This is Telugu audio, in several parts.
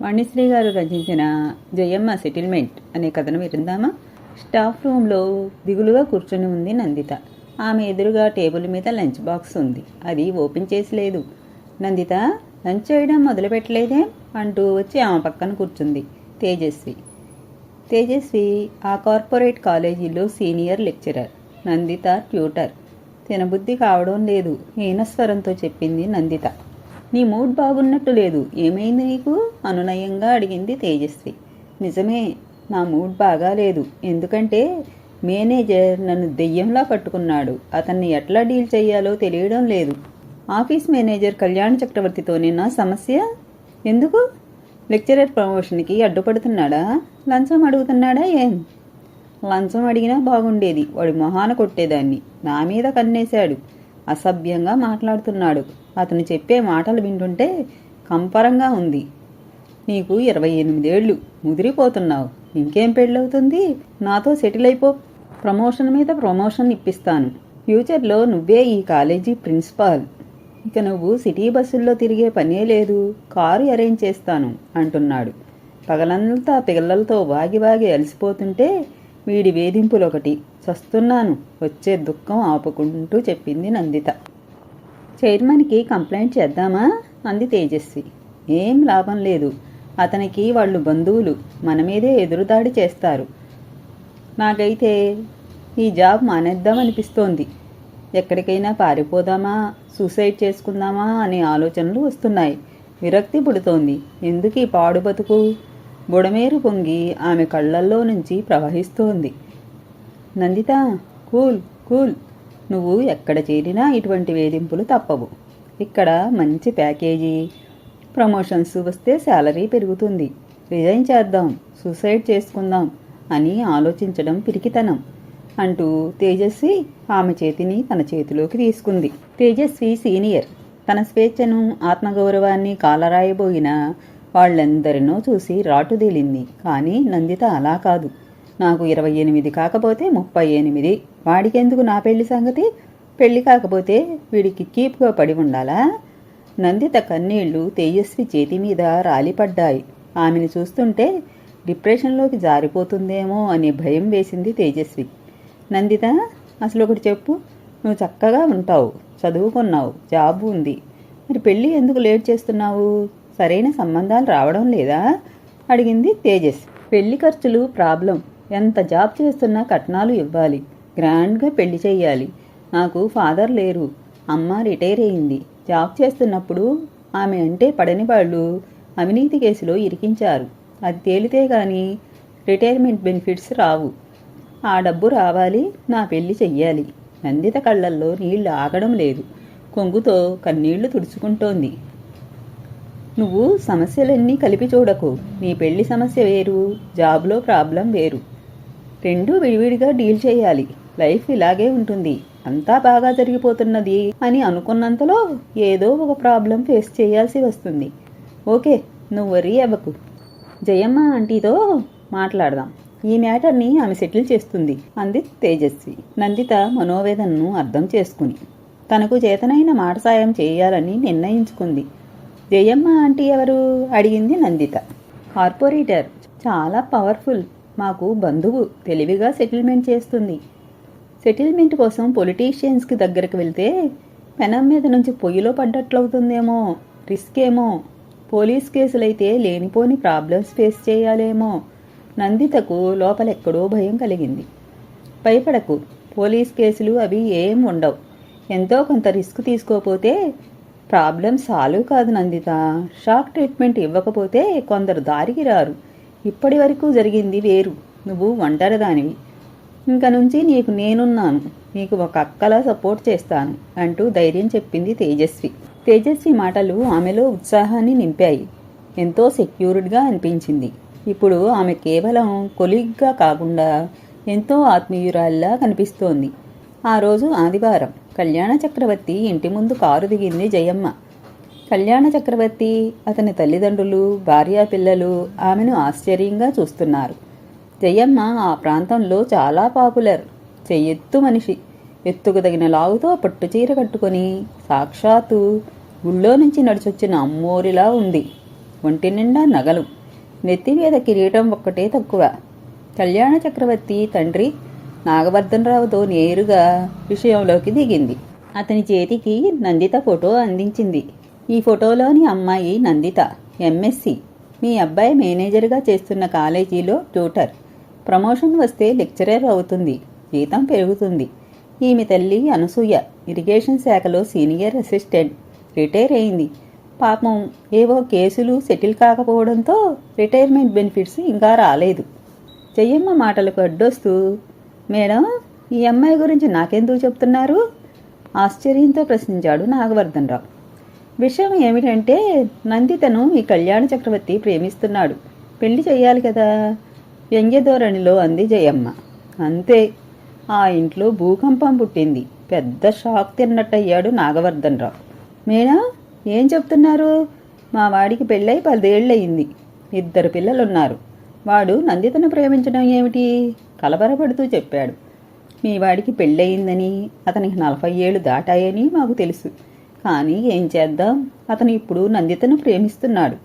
వాణిశ్రీ గారు రచించిన జయమ్మ సెటిల్మెంట్ అనే కథను విందామా? స్టాఫ్ రూమ్లో దిగులుగా కూర్చొని ఉంది నందిత. ఆమె ఎదురుగా టేబుల్ మీద లంచ్ బాక్స్ ఉంది. అది ఓపెన్ చేసి లేదు. నందిత, లంచ్ చేయడం మొదలుపెట్టలేదే అంటూ వచ్చి ఆమె పక్కన కూర్చుంది తేజస్వి. తేజస్వి ఆ కార్పొరేట్ కాలేజీలో సీనియర్ లెక్చరర్, నందిత ట్యూటర్. తినబుద్ధి కావడం లేదు హీనస్వరంతో చెప్పింది నందిత. నీ మూడ్ బాగున్నట్టు లేదు, ఏమైంది నీకు? అనునయంగా అడిగింది తేజస్వి. నిజమే, నా మూడ్ బాగాలేదు. ఎందుకంటే మేనేజర్ నన్ను దెయ్యంలా పట్టుకున్నాడు. అతన్ని ఎట్లా డీల్ చేయాలో తెలియడం లేదు. ఆఫీస్ మేనేజర్ కళ్యాణ చక్రవర్తితోనే నా సమస్య. ఎందుకు? లెక్చరర్ ప్రమోషన్కి అడ్డుపడుతున్నాడా? లంచం అడుగుతున్నాడా? ఏం లంచం అడిగినా బాగుండేది, వాడి మొహాన కొట్టేదాన్ని. నా మీద కన్నేశాడు. అసభ్యంగా మాట్లాడుతున్నాడు. అతను చెప్పే మాటలు వింటుంటే కంపరంగా ఉంది. నీకు 28 ఏళ్ళు, ముదిరిపోతున్నావు. ఇంకేం పెళ్ళవుతుంది? నాతో సెటిల్ అయిపో. ప్రమోషన్ మీద ప్రమోషన్ ఇప్పిస్తాను. ఫ్యూచర్లో నువ్వే ఈ కాలేజీ ప్రిన్సిపాల్. ఇక నువ్వు సిటీ బస్సుల్లో తిరిగే పనే లేదు. కారు అరేంజ్ చేస్తాను అంటున్నాడు. పగలంతా పిల్లలతో వాగి అలసిపోతుంటే వీడి వేధింపులొకటి. చస్తున్నాను. వచ్చే దుఃఖం ఆపుకుంటూ చెప్పింది నందిత. చైర్మన్కి కంప్లైంట్ చేద్దామా అంది తేజస్వి. ఏం లాభం లేదు. అతనికి వాళ్ళు బంధువులు, మన మీదే ఎదురుదాడి చేస్తారు. నాకైతే ఈ జాబ్ మానేద్దామనిపిస్తోంది. ఎక్కడికైనా పారిపోదామా, సూసైడ్ చేసుకుందామా అనే ఆలోచనలు వస్తున్నాయి. విరక్తి పుడుతోంది. ఎందుకు ఈ పాడు బతుకు? బుడమేరు పొంగి ఆమె కళ్ళల్లో నుంచి ప్రవహిస్తోంది. Nandita, cool cool. నువ్వు ఎక్కడ చేరినా ఇటువంటి వేధింపులు తప్పవు. ఇక్కడ మంచి ప్యాకేజీ, ప్రమోషన్స్ వస్తే శాలరీ పెరుగుతుంది. రిజైన్ చేద్దాం, సూసైడ్ చేసుకుందాం అని ఆలోచించడం పిరికితనం అంటూ తేజస్వి ఆమె చేతిని తన చేతిలోకి తీసుకుంది. తేజస్వి సీనియర్. తన స్వేచ్ఛను, ఆత్మగౌరవాన్ని కాలరాయబోయిన వాళ్ళందరినో చూసి రాటుదేలింది. కానీ నందిత అలా కాదు. నాకు 28 కాకపోతే 38. వాడికెందుకు నా పెళ్లి సంగతి? పెళ్లి కాకపోతే వీడికి కీప్గా పడి ఉండాలా? నందిత కన్నీళ్లు తేజస్వి చేతి మీద రాలిపడ్డాయి. ఆమెను చూస్తుంటే డిప్రెషన్లోకి జారిపోతుందేమో అనే భయం వేసింది తేజస్వి. నందిత, అసలు ఒకటి చెప్పు. నువ్వు చక్కగా ఉంటావు, చదువుకున్నావు, జాబ్ ఉంది. మరి పెళ్ళి ఎందుకు లేట్ చేస్తున్నావు? సరైన సంబంధాలు రావడం లేదా? అడిగింది తేజస్వి. పెళ్లి ఖర్చులు ప్రాబ్లం. ఎంత జాబ్ చేస్తున్నా కట్నాలు ఇవ్వాలి. గ్రాండ్గా పెళ్లి చెయ్యాలి. నాకు ఫాదర్ లేరు. అమ్మ రిటైర్ అయింది. జాబ్ చేస్తున్నప్పుడు ఆమె అంటే పడని వాళ్ళు అవినీతి కేసులో ఇరికించారు. అది తేలితే గాని రిటైర్మెంట్ బెనిఫిట్స్ రావు. ఆ డబ్బు రావాలి, నా పెళ్లి చెయ్యాలి. నందిత కళ్ళల్లో నీళ్లు ఆగడం లేదు. కొంగుతో కన్నీళ్లు తుడుచుకుంటోంది. నువ్వు సమస్యలన్నీ కలిపి చూడకు. నీ పెళ్లి సమస్య వేరు, జాబ్లో ప్రాబ్లం వేరు. రెండూ విడివిడిగా డీల్ చేయాలి. లైఫ్ ఇలాగే ఉంటుంది. అంతా బాగా జరిగిపోతున్నది అని అనుకున్నంతలో ఏదో ఒక ప్రాబ్లం ఫేస్ చేయాల్సి వస్తుంది. ఓకే, నువ్వు వరీ అవ్వకు. జయమ్మ ఆంటీతో మాట్లాడదాం. ఈ మ్యాటర్ని ఆమె సెటిల్ చేస్తుంది అంది తేజస్వి. నందిత మనోవేదనను అర్థం చేసుకుని తనకు చేతనైన మాట సాయం చేయాలని నిర్ణయించుకుంది. జయమ్మ ఆంటీ ఎవరు? అడిగింది నందిత. కార్పొరేటర్, చాలా పవర్ఫుల్. మాకు బంధువు. తెలివిగా సెటిల్మెంట్ చేస్తుంది. సెటిల్మెంట్ కోసం పొలిటీషియన్స్కి దగ్గరకు వెళ్తే పెనం మీద నుంచి పొయ్యిలో పడ్డట్లవుతుందేమో. రిస్క్ ఏమో. పోలీస్ కేసులైతే లేనిపోని ప్రాబ్లమ్స్ ఫేస్ చేయాలేమో. నందితకు లోపలెక్కడో భయం కలిగింది. భయపడకు, పోలీస్ కేసులు అవి ఏం ఉండవు. ఎంతో కొంత రిస్క్ తీసుకోపోతే ప్రాబ్లం సాల్వ్ కాదు నందిత. షాక్ ట్రీట్మెంట్ ఇవ్వకపోతే కొందరు దారికి రారు. ఇప్పటి వరకు జరిగింది వేరు. నువ్వు ఒంటరిదానివి. ఇంక నుంచి నీకు నేనున్నాను. నీకు ఒక అక్కలా సపోర్ట్ చేస్తాను అంటూ ధైర్యం చెప్పింది తేజస్వి. తేజస్వి మాటలు ఆమెలో ఉత్సాహాన్ని నింపాయి. ఎంతో సెక్యూర్డ్గా అనిపించింది. ఇప్పుడు ఆమె కేవలం కొలీగ్గా కాకుండా ఎంతో ఆత్మీయురాల్లా కనిపిస్తోంది. ఆ రోజు ఆదివారం. కళ్యాణ చక్రవర్తి ఇంటి ముందు కారు దిగింది జయమ్మ. కళ్యాణ చక్రవర్తి, అతని తల్లిదండ్రులు, భార్యా పిల్లలు ఆమెను ఆశ్చర్యంగా చూస్తున్నారు. జయమ్మ ఆ ప్రాంతంలో చాలా పాపులర్. చెయ్యెత్తు మనిషి. ఎత్తుకు తగిన లావుతో పట్టుచీర కట్టుకొని సాక్షాత్తు గుళ్ళో నుంచి నడిచొచ్చిన అమ్మోరిలా ఉంది. ఒంటి నిండా నగలు, నెత్తి మీద కిరీటం ఒక్కటే తక్కువ. కళ్యాణ చక్రవర్తి తండ్రి నాగవర్ధనరావుతో నేరుగా విషయంలోకి దిగింది. అతని చేతికి నందిత ఫోటో అందించింది. ఈ ఫోటోలోని అమ్మాయి నందిత, ఎంఎస్సి. మీ అబ్బాయి మేనేజర్గా చేస్తున్న కాలేజీలో ట్యూటర్. ప్రమోషన్ వస్తే లెక్చరర్ అవుతుంది, జీతం పెరుగుతుంది. ఈమె తల్లి అనసూయ, ఇరిగేషన్ శాఖలో సీనియర్ అసిస్టెంట్, రిటైర్ అయింది. పాపం ఏవో కేసులు సెటిల్ కాకపోవడంతో రిటైర్మెంట్ బెనిఫిట్స్ ఇంకా రాలేదు. జయమ్మ మాటలకు అడ్డొస్తూ, మేడం, ఈ అమ్మాయి గురించి నాకెందుకు చెప్తున్నారు? ఆశ్చర్యంతో ప్రశ్నించాడు నాగవర్ధనరావు. విషయం ఏమిటంటే, నందితను మీ కళ్యాణ చక్రవర్తి ప్రేమిస్తున్నాడు, పెళ్లి చెయ్యాలి కదా, వ్యంగ్యధోరణిలో అంది జయమ్మ. అంతే, ఆ ఇంట్లో భూకంపం పుట్టింది. పెద్ద షాక్ తిన్నట్టయ్యాడు నాగవర్ధనరావు. మేడం, ఏం చెప్తున్నారు? మా వాడికి పెళ్ళై 10 ఏళ్ళయింది, 2 పిల్లలున్నారు. వాడు నందితను ప్రేమించడం ఏమిటి? కలవరపడుతూ చెప్పాడు. మీ వాడికి పెళ్ళయిందని, అతనికి 40 ఏళ్ళు దాటాయని మాకు తెలుసు. కానీ ఏం చేద్దాం, అతను ఇప్పుడు నందితను ప్రేమిస్తున్నాడు.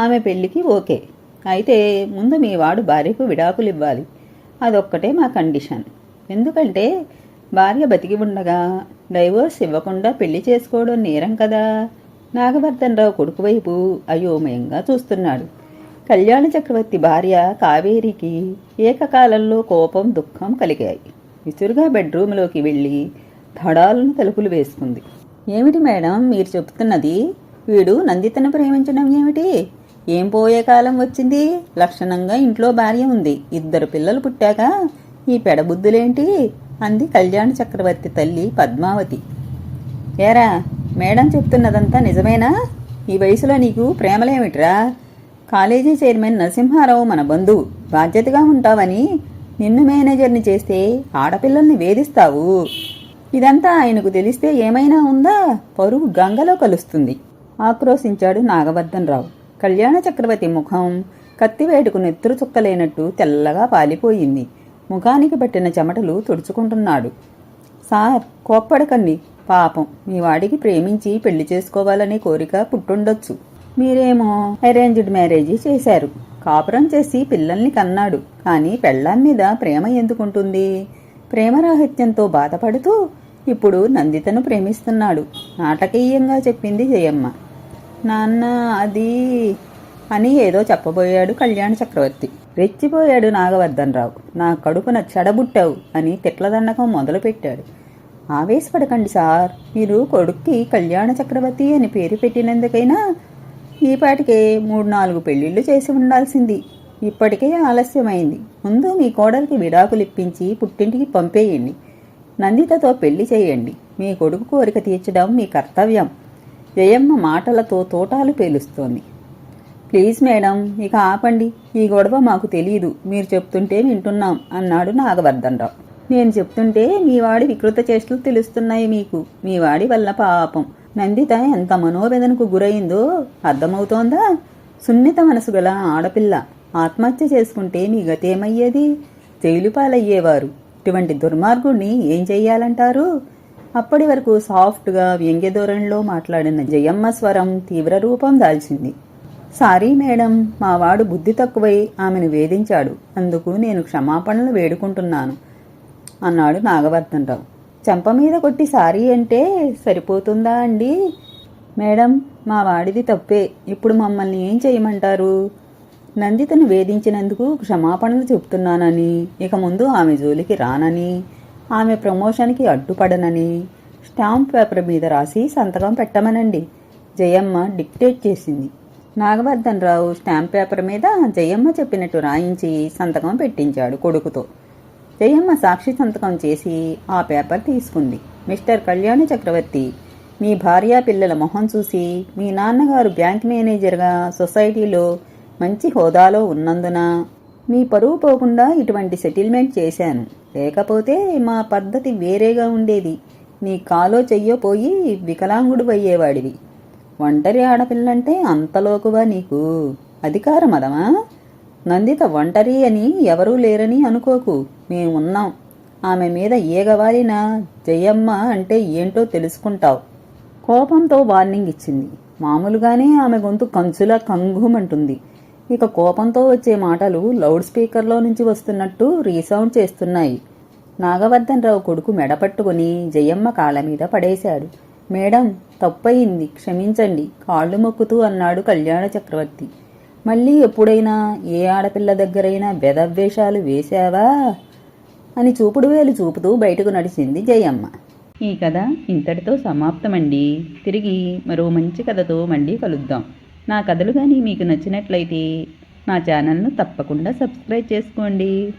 ఆమె పెళ్ళికి ఓకే. అయితే ముందు మీ వాడు భార్యకు విడాకులు ఇవ్వాలి. అదొక్కటే మా కండిషన్. ఎందుకంటే భార్య బతికి ఉండగా డైవోర్స్ ఇవ్వకుండా పెళ్లి చేసుకోవడం నేరం కదా. నాగవర్ధనరావు కొడుకు వైపు అయోమయంగా చూస్తున్నాడు. కళ్యాణ చక్రవర్తి భార్య కావేరికి ఏకకాలంలో కోపం, దుఃఖం కలిగాయి. విసురుగా బెడ్రూమ్లోకి వెళ్ళి ధడాలను తలుపులు వేసుకుంది. ఏమిటి మేడం మీరు చెబుతున్నది? వీడు నందితను ప్రేమించడం ఏమిటి? ఏం పోయే కాలం వచ్చింది? లక్షణంగా ఇంట్లో భార్య ఉంది, 2 పిల్లలు పుట్టాక ఈ పెడబుద్ధులేంటి? అంది కళ్యాణ చక్రవర్తి తల్లి పద్మావతి. ఏరా, మేడం చెప్తున్నదంతా నిజమేనా? ఈ వయసులో నీకు ప్రేమలేమిట్రా? కాలేజీ చైర్మన్ నరసింహారావు మన బంధువు, బాధ్యతగా ఉంటావని నిన్ను మేనేజర్ని చేస్తే ఆడపిల్లల్ని వేధిస్తావు. ఇదంతా ఆయనకు తెలిస్తే ఏమైనా ఉందా? పరువు గంగలో కలుస్తుంది, ఆక్రోశించాడు నాగవర్ధనరావు. కళ్యాణ చక్రవర్తి ముఖం కత్తివేటుకు నెత్తురు చుక్కలేనట్టు తెల్లగా పాలిపోయింది. ముఖానికి పట్టిన చెమటలు తుడుచుకుంటున్నాడు. సార్, కోప్పడకండి. పాపం మీ వాడికి ప్రేమించి పెళ్లి చేసుకోవాలనే కోరిక పుట్టుండొచ్చు. మీరేమో అరేంజ్డ్ మ్యారేజీ చేశారు, కాపురం చేసి పిల్లల్ని కన్నాడు. కానీ పెళ్ళాం మీద ప్రేమ ఎందుకుంటుంది? ప్రేమరాహిత్యంతో బాధపడుతూ ఇప్పుడు నందితను ప్రేమిస్తున్నాడు, నాటకీయంగా చెప్పింది జయమ్మ. నాన్న, అది అని ఏదో చెప్పబోయాడు కళ్యాణ చక్రవర్తి. రెచ్చిపోయాడు నాగవర్ధనరావు. నా కడుపున చెడబుట్టావు అని తిట్లదండకం మొదలుపెట్టాడు. ఆవేశపడకండి సార్, మీరు కొడుక్కి కళ్యాణ చక్రవర్తి అని పేరు పెట్టినందుకైనా ఈపాటికే 3-4 పెళ్లిళ్ళు చేసి ఉండాల్సింది. ఇప్పటికే ఆలస్యమైంది. ముందు మీ కోడలికి విడాకులిప్పించి పుట్టింటికి పంపేయండి. నందితతో పెళ్లి చేయండి. మీ కొడుకు కోరిక తీర్చడం మీ కర్తవ్యం. జయమ్మ మాటలతో తోటాలు పేలుస్తోంది. ప్లీజ్ మేడం, ఇక ఆపండి. ఈ గొడవ మాకు తెలియదు, మీరు చెప్తుంటే వింటున్నాం అన్నాడు నాగవర్ధనరావు. నేను చెప్తుంటే మీ వాడి వికృత చేష్టలు తెలుస్తున్నాయి మీకు. మీ వాడి వల్ల పాపం నందిత ఎంత మనోవేదనకు గురైందో అర్థమవుతోందా? సున్నిత మనసు గల ఆడపిల్ల ఆత్మహత్య చేసుకుంటే మీ గతేమయ్యేది? జైలు పాలయ్యేవారు. ఇటువంటి దుర్మార్గుణ్ణి ఏం చెయ్యాలంటారు? అప్పటి వరకు సాఫ్ట్గా వ్యంగ్యధోరణిలో మాట్లాడిన జయమ్మ స్వరం తీవ్ర రూపం దాల్చింది. సారీ మేడం, మా వాడు బుద్ధి తక్కువై ఆమెను వేధించాడు. అందుకు నేను క్షమాపణలు వేడుకుంటున్నాను అన్నాడు నాగవర్ధనరావు. చెంప మీద కొట్టి సారీ అంటే సరిపోతుందా అండి? మేడం, మా వాడిది తప్పే. ఇప్పుడు మమ్మల్ని ఏం చేయమంటారు? నందితను వేధించినందుకు క్షమాపణలు చెప్తున్నానని, ఇక ముందు ఆమె జోలికి రానని, ఆమె ప్రమోషన్కి అడ్డుపడనని స్టాంప్ పేపర్ మీద రాసి సంతకం పెట్టమనండి. జయమ్మ డిక్టేట్ చేసింది. నాగవర్ధనరావు స్టాంప్ పేపర్ మీద జయమ్మ చెప్పినట్టు రాయించి సంతకం పెట్టించాడు కొడుకుతో. జయమ్మ సాక్షి సంతకం చేసి ఆ పేపర్ తీసుకుంది. మిస్టర్ కళ్యాణ చక్రవర్తి, మీ భార్యా పిల్లల మొహం చూసి మీ నాన్నగారు బ్యాంక్ మేనేజర్గా సొసైటీలో మంచి హోదాలో ఉన్నందున మీ పరువు పోకుండా ఇటువంటి సెటిల్మెంట్ చేశాను. లేకపోతే మా పద్ధతి వేరేగా ఉండేది. నీ కాలో చెయ్యో పోయి వికలాంగుడు అయ్యేవాడివి. ఒంటరి ఆడపిల్లంటే అంతలోకువా నీకు? అధికార మదమా? నందిత ఒంటరి అని ఎవరూ లేరని అనుకోకు, మేమున్నాం. ఆమె మీద ఏగవాలినా జయమ్మ అంటే ఏంటో తెలుసుకుంటావు. కోపంతో వార్నింగ్ ఇచ్చింది. మామూలుగానే ఆమె గొంతు కంచులా కంగుమంటుంది. ఇక కోపంతో వచ్చే మాటలు లౌడ్ స్పీకర్లో నుంచి వస్తున్నట్టు రీసౌండ్ చేస్తున్నాయి. నాగవర్ధనరావు కొడుకు మెడపట్టుకుని జయమ్మ కాళ్ళ మీద పడేశాడు. మేడం, తప్పయింది, క్షమించండి, కాళ్ళు మొక్కుతూ అన్నాడు కళ్యాణ చక్రవర్తి. మళ్ళీ ఎప్పుడైనా ఏ ఆడపిల్ల దగ్గరైనా బెదవ్వేషాలు వేశావా అని చూపుడు వేలు చూపుతూ బయటకు నడిచింది జయమ్మ. ఈ కథ ఇంతటితో సమాప్తమండి. తిరిగి మరో మంచి కథతో మళ్ళీ కలుద్దాం. నా కథలు కానీ మీకు నచ్చినట్లయితే నా ఛానల్ను తప్పకుండా సబ్స్క్రైబ్ చేసుకోండి.